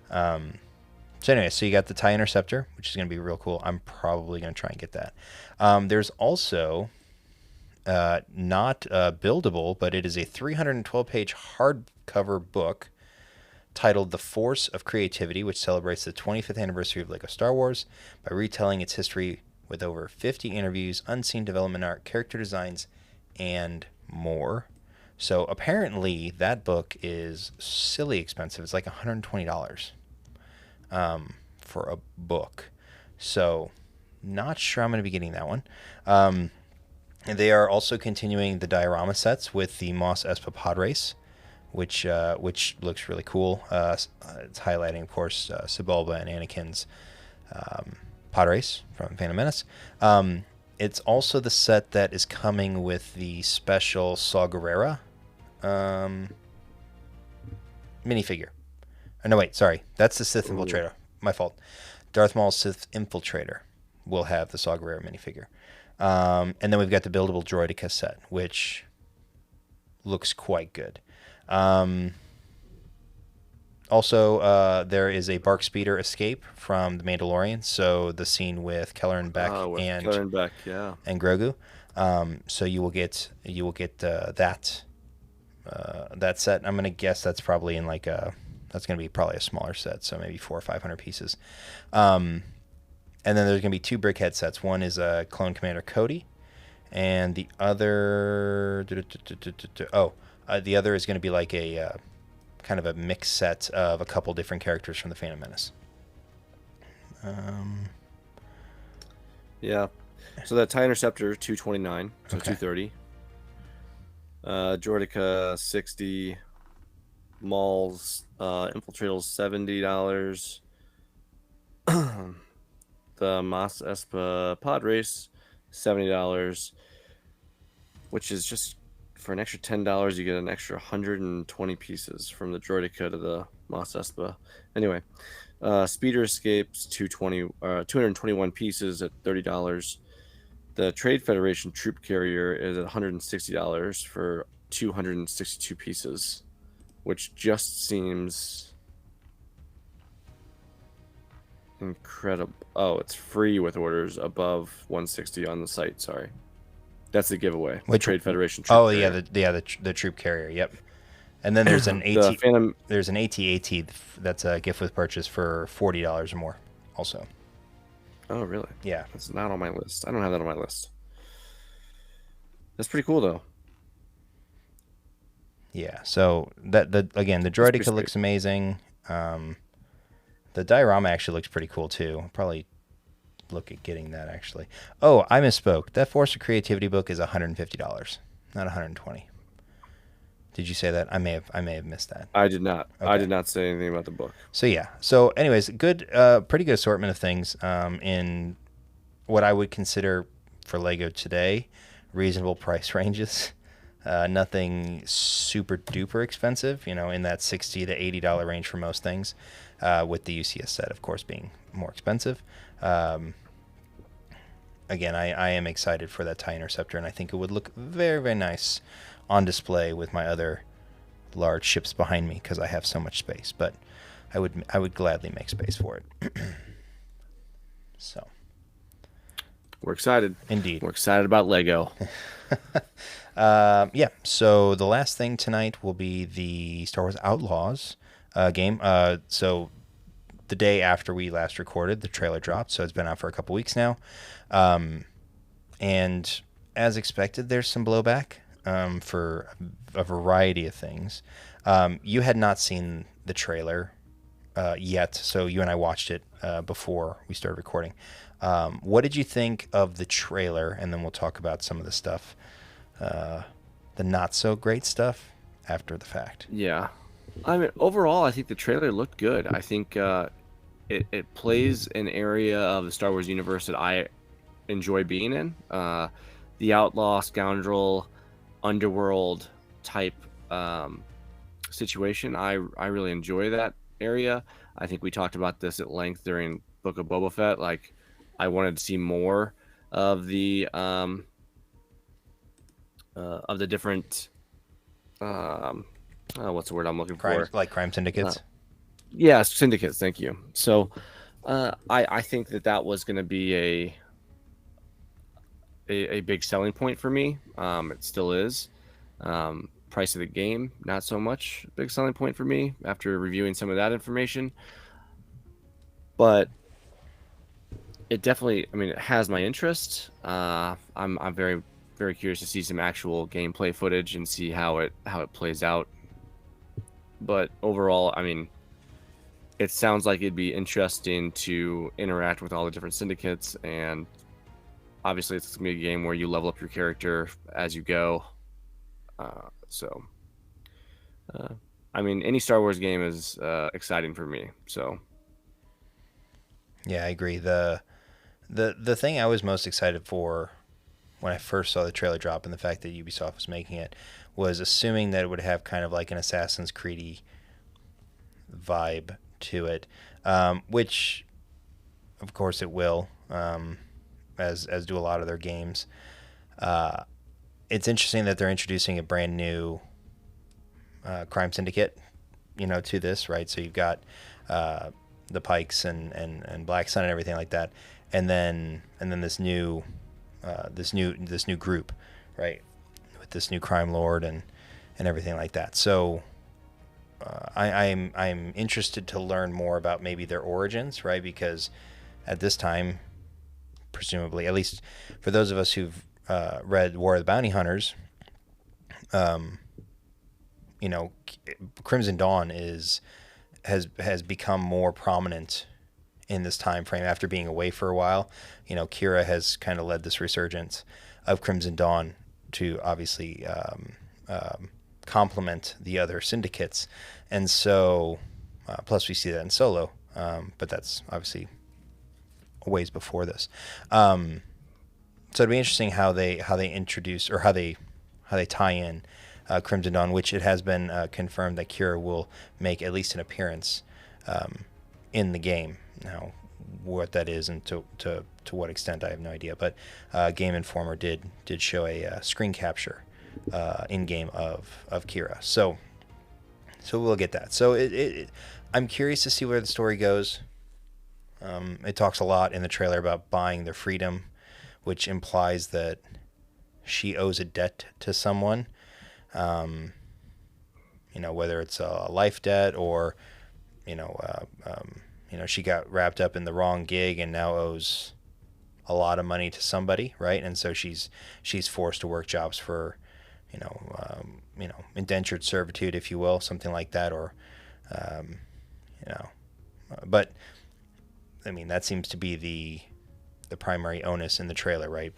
So anyway, so you got the TIE Interceptor, which is going to be real cool. I'm probably going to try and get that. There's also not buildable, but it is a 312-page hardcover book titled The Force of Creativity, which celebrates the 25th anniversary of LEGO Star Wars by retelling its history with over 50 interviews, unseen development art, character designs, and more. So apparently that book is silly expensive. It's like $120 for a book. So not sure I'm going to be getting that one. And they are also continuing the diorama sets with the Mos Espa pod race, which looks really cool. It's highlighting, of course, Sebulba and Anakin's pod race from Phantom Menace. It's also the set that is coming with the special Saw Gerrera minifigure. Oh, no, wait, sorry. That's the Sith Infiltrator. My fault. Darth Maul's Sith Infiltrator will have the Saw Gerrera minifigure. And then we've got the buildable Droideka set, which looks quite good. Also, there is a Bark Speeder escape from The Mandalorian. So the scene with Keller and Beck and Grogu. So you will get that set. I'm gonna guess that's probably in that's gonna be probably a smaller set, so maybe 400 or 500 pieces. And then there's gonna be two brickhead sets. One is a Clone Commander Cody, and the other The other is going to be like a kind of a mixed set of a couple different characters from the Phantom Menace. Yeah. So that TIE Interceptor 229, so Okay. 230. Droideka 60. Mauls, Infiltrators $70. The Mos Espa Pod Race $70, which is just for an extra $10 you get an extra 120 pieces from the Droideka to the Mos Espa. Anyway, Speeder Escapes 221 pieces at $30. The Trade Federation Troop Carrier is at $160 for 262 pieces, which just seems incredible. Oh, it's free with orders above 160 on the site. Sorry, that's the giveaway. Which Trade Federation Troop Oh Carrier. yeah, the troop carrier. Yep. And then there's an The AT. Phantom. There's an AT-AT that's a gift with purchase for $40 or more. Also. Oh, really? Yeah. That's not on my list. I don't have that on my list. That's pretty cool, though. Yeah. So that the pretty Droideka looks amazing. The diorama actually looks pretty cool too. I'll probably look at getting that actually. Oh, I misspoke. That Force of Creativity book is $150, not $120. Did you say that? I may have missed that. I did not. I Okay. did not say anything about the book. So yeah. So anyways, good, pretty good assortment of things in what I would consider for Lego today reasonable price ranges. Nothing super duper expensive, in that $60 to $80 range for most things, with the UCS set, of course, being more expensive. Again, I am excited for that TIE Interceptor, and I think it would look very, very nice on display with my other large ships behind me because I have so much space. But I would gladly make space for it. So. We're excited. Indeed. We're excited about Lego. Yeah, so the last thing tonight will be the Star Wars Outlaws game. So the day after we last recorded, the trailer dropped, so it's been out for a couple weeks now. And as expected, there's some blowback for a variety of things. You had not seen the trailer yet, so you and I watched it before we started recording. What did you think of the trailer? And then we'll talk about some of the stuff, the not so great stuff after the fact. Yeah. I mean, overall, I think the trailer looked good. I think it plays an area of the Star Wars universe that I enjoy being in. The outlaw, scoundrel, underworld type situation. I really enjoy that area. I think we talked about this at length during Book of Boba Fett. Like, I wanted to see more of the different what's the word I'm looking for? Like crime syndicates. Yeah, syndicates. Thank you. So, I think that was going to be a big selling point for me. It still is. Price of the game, not so much a big selling point for me after reviewing some of that information. But it definitely, it has my interest. I'm very, very curious to see some actual gameplay footage and see how it plays out. But overall, it sounds like it'd be interesting to interact with all the different syndicates, and obviously it's gonna be a game where you level up your character as you go. Any Star Wars game is exciting for me. So Yeah, I agree. The thing I was most excited for when I first saw the trailer drop and the fact that Ubisoft was making it was assuming that it would have kind of like an Assassin's Creed vibe to it, which of course it will, as do a lot of their games. It's interesting that they're introducing a brand new crime syndicate, to this, right? So you've got the Pikes and Black Sun and everything like that, and then this new group, right, with this new crime lord and everything like that. So I'm interested to learn more about maybe their origins, right? Because at this time, presumably, at least for those of us who've read War of the Bounty Hunters, Crimson Dawn has become more prominent in this time frame after being away for a while. Kira has kind of led this resurgence of Crimson Dawn to obviously complement the other syndicates, and so plus we see that in Solo, but that's obviously a ways before this. So it'd be interesting how they introduce or how they tie in Crimson Dawn, which it has been confirmed that Kira will make at least an appearance in the game. Now, what that is and to what extent, I have no idea. But Game Informer did show a screen capture in game of Kira. So we'll get that. So I'm curious to see where the story goes. It talks a lot in the trailer about buying their freedom, which implies that she owes a debt to someone. Whether it's a life debt or, she got wrapped up in the wrong gig and now owes a lot of money to somebody, right? And so she's forced to work jobs for, indentured servitude, if you will, something like that, or, but I mean, that seems to be the primary onus in the trailer, right?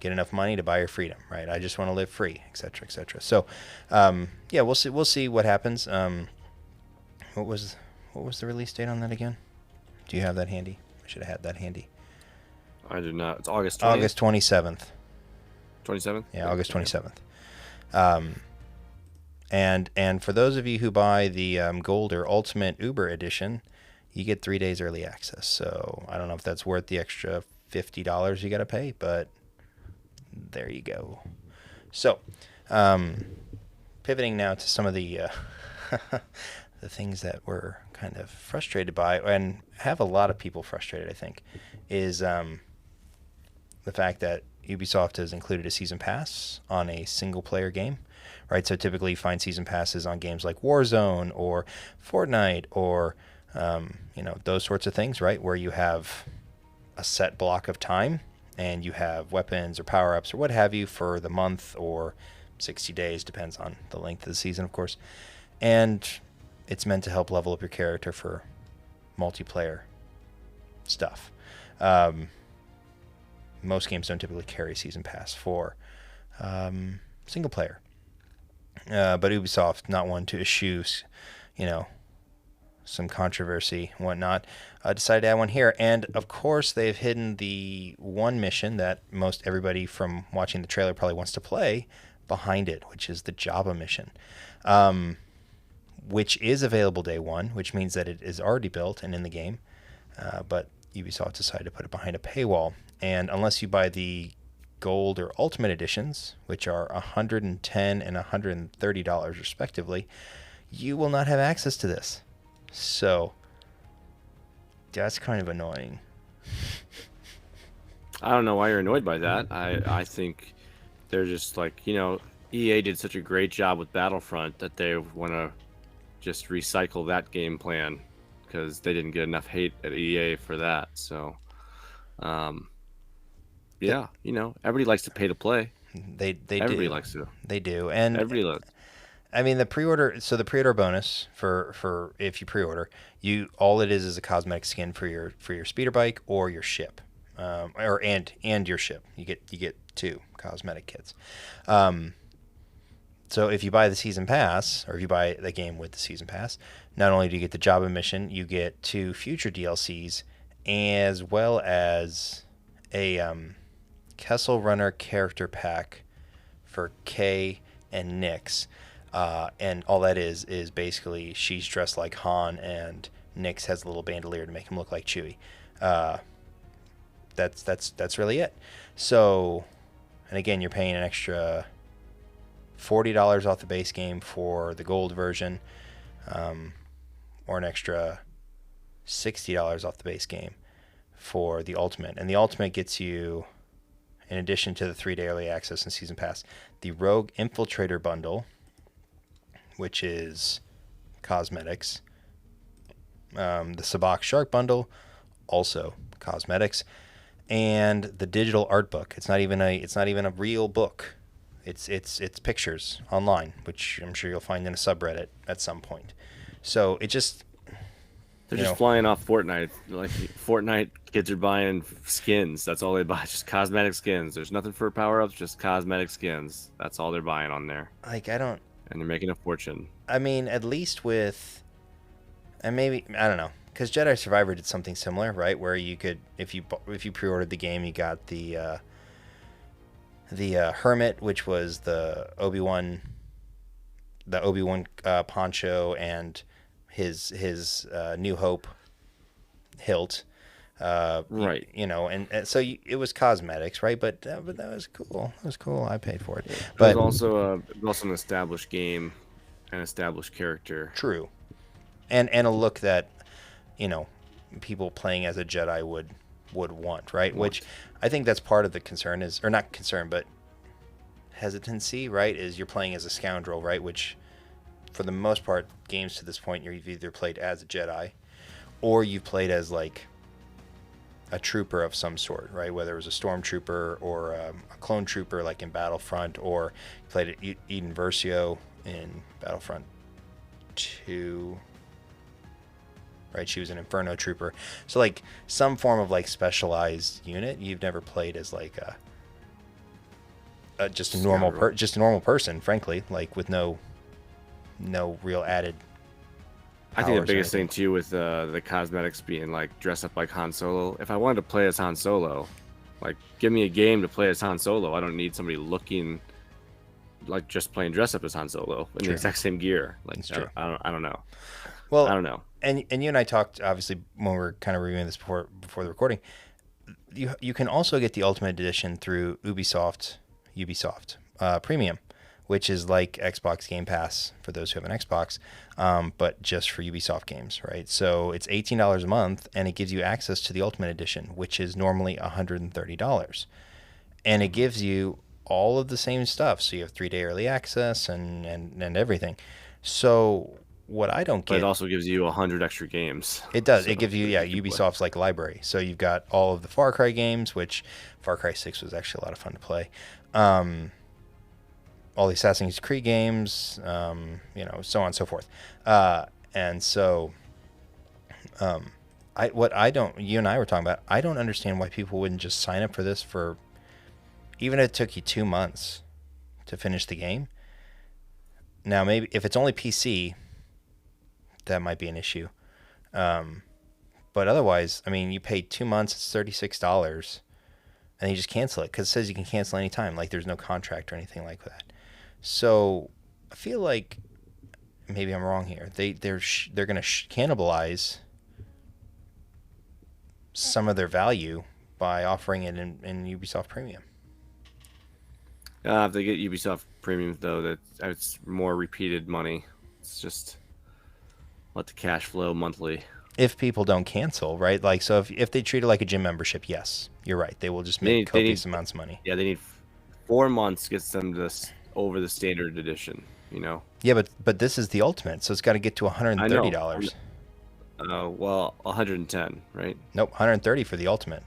Get enough money to buy your freedom, right? I just want to live free, etc., etc. So, we'll see what happens. What was the release date on that again? Do you have that handy? I should have had that handy. I do not. It's August 20th? August 27th. 27th? Yeah, August 27th. And for those of you who buy the Gold or Ultimate Uber Edition, you get 3 days early access. So I don't know if that's worth the extra $50 you got to pay, but there you go. So, pivoting now to some of the the things that we're kind of frustrated by, and have a lot of people frustrated, I think, is the fact that Ubisoft has included a season pass on a single-player game, right? So typically you find season passes on games like Warzone or Fortnite or those sorts of things, right? Where you have a set block of time and you have weapons or power-ups or what have you for the month or 60 days, depends on the length of the season, of course. And it's meant to help level up your character for multiplayer stuff. Most games don't typically carry season pass for single player. But Ubisoft, not one to eschew, some controversy and whatnot, decided to add one here. And of course, they've hidden the one mission that most everybody from watching the trailer probably wants to play behind it, which is the Jabba mission, which is available day one, which means that it is already built and in the game. But Ubisoft decided to put it behind a paywall. And unless you buy the Gold or Ultimate editions, which are $110 and $130 respectively, you will not have access to this. So that's kind of annoying. I don't know why you're annoyed by that. I think they're just like, EA did such a great job with Battlefront that they want to just recycle that game plan because they didn't get enough hate at EA for that. So, everybody likes to pay to play. Everybody likes to. They do. And everybody loves. I mean, the pre-order bonus for if you pre-order, all it is a cosmetic skin for your speeder bike or your ship, and your ship. You get 2 cosmetic kits. So if you buy the season pass, or if you buy the game with the season pass, not only do you get the Jabba mission, you get 2 future DLCs, as well as a Kessel Runner character pack for Kay and Nyx. And all that is basically she's dressed like Han and Nyx has a little bandolier to make him look like Chewie. That's really it. So, and again, you're paying an extra $40 off the base game for the Gold version, or an extra $60 off the base game for the Ultimate. And the Ultimate gets you, in addition to the 3-day early access and season pass, the Rogue Infiltrator bundle, which is cosmetics. The Sabak Shark bundle, also cosmetics, and the digital art book. It's not even a real book. It's pictures online, which I'm sure you'll find in a subreddit at some point. So it just They're just flying off Fortnite. Like Fortnite kids are buying skins. That's all they buy. Just cosmetic skins. There's nothing for power-ups, just cosmetic skins. That's all they're buying on there. like I don't. And they're making a fortune. I mean, at least with, and maybe I don't know, because Jedi Survivor did something similar, right? Where you could, if you pre-ordered the game, you got the Hermit, which was the Obi-Wan poncho and his New Hope hilt. Right. And so it was cosmetics, right? But that was cool. It was cool. I paid for it. But But it was also an established game, an established character. true, and a look that people playing as a Jedi would want, right? Which I think that's part of the concern is, or not concern, but hesitancy, right? Is you're playing as a scoundrel, right? Which for the most part, games to this point, you've either played as a Jedi or you've played as like a trooper of some sort, right? Whether it was a stormtrooper or a clone trooper like in Battlefront, or played at Eden Versio in Battlefront 2, right? She was an Inferno trooper. So like some form of like specialized unit. You've never played as like just a normal person, frankly, like with no real added I think the powers or biggest thing anything. too with the cosmetics being like dress up like Han Solo. If I wanted to play as Han Solo, like give me a game to play as Han Solo. I don't need somebody looking like just playing dress up as Han Solo in the True. exact same gear. Like That's true. I don't know. Well, I don't know. And you and I talked obviously when we were kind of reviewing this before the recording. You can also get the Ultimate Edition through Ubisoft Premium, which is like Xbox Game Pass for those who have an Xbox, but just for Ubisoft games, right? So it's $18 a month, and it gives you access to the Ultimate Edition, which is normally $130, and it gives you all of the same stuff. So you have 3-day early access and everything. So what I don't But get, it also gives you 100 extra games. it does. So It gives you, yeah, you can play. Ubisoft's like library. So you've got all of the Far Cry games, which Far Cry 6 was actually a lot of fun to play. All the Assassin's Creed games, so on and so forth. And so, you and I were talking about, I don't understand why people wouldn't just sign up for this for, even if it took you 2 months to finish the game. Now, maybe if it's only PC, that might be an issue. But otherwise, I mean, you paid 2 months, it's $36, and you just cancel it because it says you can cancel anytime. Like there's no contract or anything like that. So I feel like maybe I'm wrong here. They're going to cannibalize some of their value by offering it in Ubisoft Premium. If they get Ubisoft Premium though, it's more repeated money. It's just let the cash flow monthly. If people don't cancel, right? Like, so if they treat it like a gym membership, yes, you're right. They will just make copious amounts of money. Yeah, they need 4 months gets them over the standard edition. Yeah, but this is the ultimate, so it's got to get to $130. Well, 110, right? Nope, $130 for the ultimate.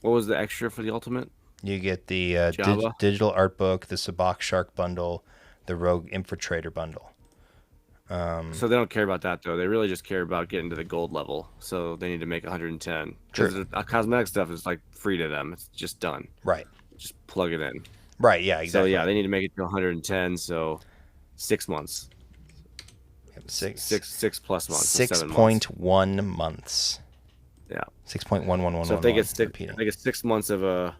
What was the extra for the ultimate? You get the digital art book, the Sabak Shark bundle, the Rogue Infiltrator bundle. So they don't care about that though. They really just care about getting to the gold level. So they need to make 110. Because the cosmetic stuff is like free to them. It's just done. Right. Just plug it in. Right. Yeah. Exactly. So yeah, they need to make it to 110. So 6 months. 6 plus months. 6.1 months. Yeah. 6.1111. So if they get 6 months of a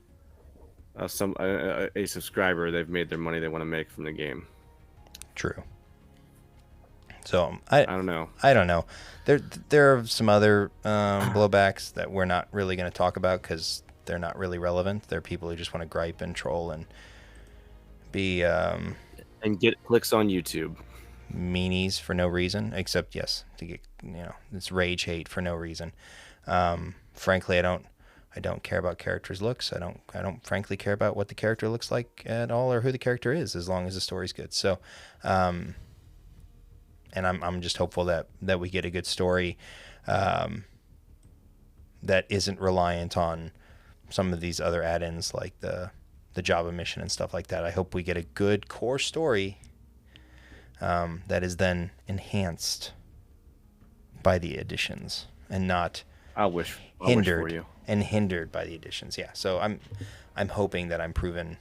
subscriber, they've made their money they want to make from the game. True. So I don't know. I don't know. There are some other blowbacks that we're not really going to talk about because they're not really relevant. They're people who just want to gripe and troll and be and get clicks on YouTube. Meanies for no reason, except yes, to get it's rage hate for no reason. Frankly, I don't care about characters' looks. I don't frankly care about what the character looks like at all or who the character is, as long as the story's good. So, and I'm just hopeful that we get a good story that isn't reliant on some of these other add-ins like the Java mission and stuff like that. I hope we get a good core story that is then enhanced by the additions and not hindered by the additions. Yeah. So I'm hoping that I'm proven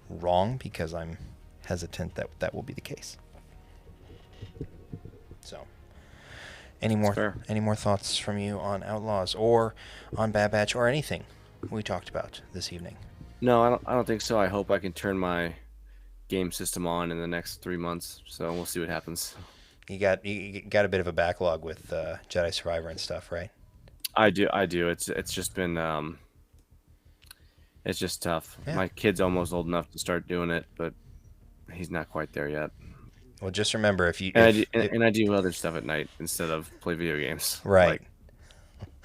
wrong, because I'm hesitant that that will be the case. So, any more thoughts from you on Outlaws or on Bad Batch or anything we talked about this evening? No, I don't think so. I hope I can turn my game system on in the next 3 months. So we'll see what happens. You got a bit of a backlog with Jedi Survivor and stuff, right? I do. It's just been it's just tough. Yeah. My kid's almost old enough to start doing it, but he's not quite there yet. Well, just remember I do other stuff at night instead of play video games. Right. Like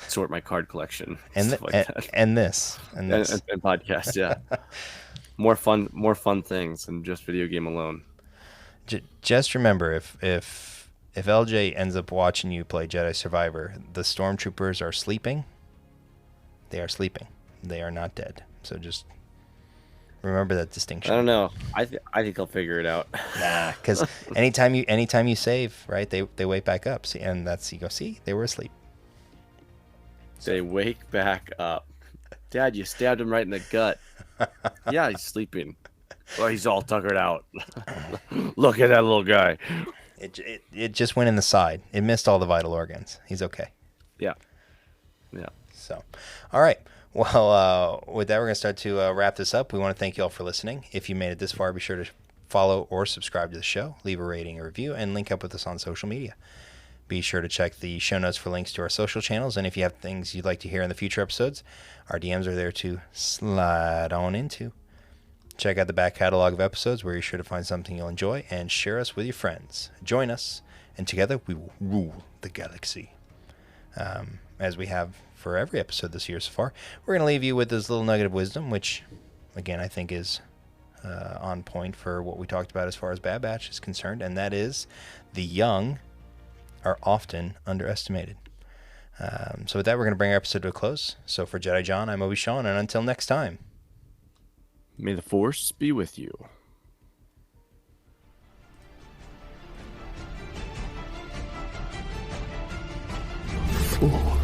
sort my card collection and stuff like that. And podcasts. Yeah. more fun things than just video game alone. Just remember, if LJ ends up watching you play Jedi Survivor, the stormtroopers are sleeping. They are sleeping. They are not dead. So just remember that distinction. I don't know. I think I'll figure it out. Nah, because anytime you save, right, they wake back up. See, and that's, you go, see, they were asleep. They wake back up. Dad, you stabbed him right in the gut. Yeah, he's sleeping. Well, he's all tuckered out. Look at that little guy. It just went in the side. It missed all the vital organs. He's okay. Yeah. So, all right. Well, with that, we're going to start to wrap this up. We want to thank you all for listening. If you made it this far, be sure to follow or subscribe to the show, leave a rating or review, and link up with us on social media. Be sure to check the show notes for links to our social channels, and if you have things you'd like to hear in the future episodes, our DMs are there to slide on into. Check out the back catalog of episodes, where you're sure to find something you'll enjoy, and share us with your friends. Join us, and together we will rule the galaxy. As we have for every episode this year so far, we're going to leave you with this little nugget of wisdom, which, again, I think is on point for what we talked about as far as Bad Batch is concerned, and that is the young are often underestimated. So with that, we're going to bring our episode to a close. So for Jedi John, I'm Obi-Shawn, and until next time, may the Force be with you. Force